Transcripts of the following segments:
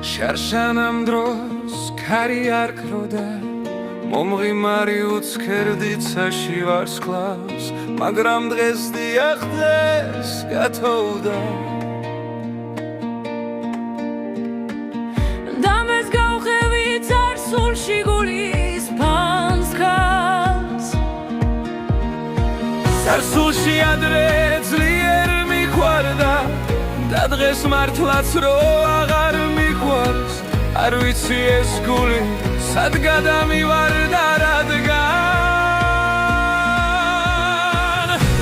შარშანამ დროს ქარი არ ქროდა მომღიმარი უცქერდიცაში ვარსკვლავს მაგრამ დღეს დიახდეს გათოვდა დამეს გავხევი წარსულში გულის ფანსკას წარსულში ადრე ძლიერ მიყვარდა და დღეს მართლაც რო აღარ მიყვარს არ ვიცი ეს გული სად გადამივარდა რადგან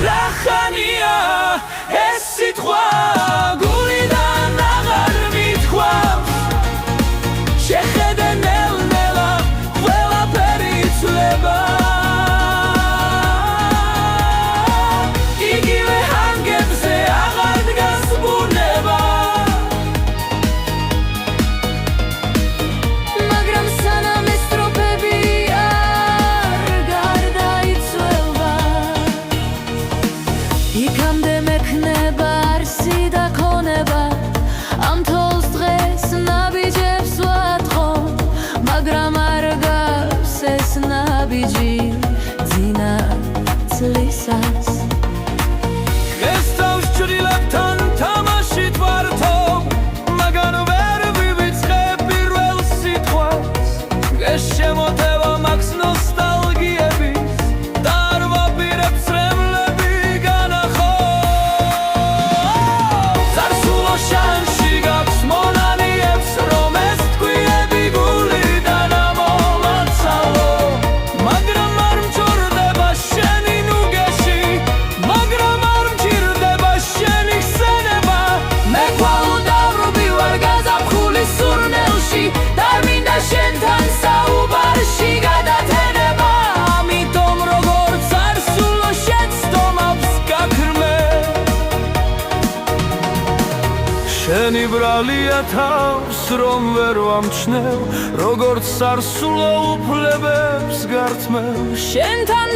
რა ხანია ეს სიტყვა გულიდან აღარ მithქვავს შეხედე ნელ-ნელა ყველაფერი იცვლება იგივე ჰანგებზე აღარ დგას ბუნება მაგრამ სანამ ეს სტროფები არ გარდაიცვალა იქამდე მექნება არსი და ქონება ამ თოლს დღეს ნაბიჯებს ვატყობ მაგრამ არ გავს ეს ნაბიჯი ძინა წლისას ეს თავს ჭრილებთან თამაშით ვართობ მაგან ვერ ვივიწყე პირველ სიტყვას ეს შემოთევა მაქვს ნოსტალგიების და არ ვაპირებ ცრემლები განახო წარსულო შანში გაქვს მონანიებს რომ ეს ტყვიები გულიდან ამოვაცალო მაგრამ არ მჭორდება შენი ნუგეში მაგრამ არ მჭირდება შენი ხსენება მე გვალუდავრობი ვარ გაზაფხულის სურნელში და მინდა შენთან საუბარში გადათენება ამიტომ როგორც წარსულო შეცდომავს გაქრმე შენი ბრალია თავს რომ ვერ ვამჩნევ როგორც წარსულო უფლებებს გართმევ შენთან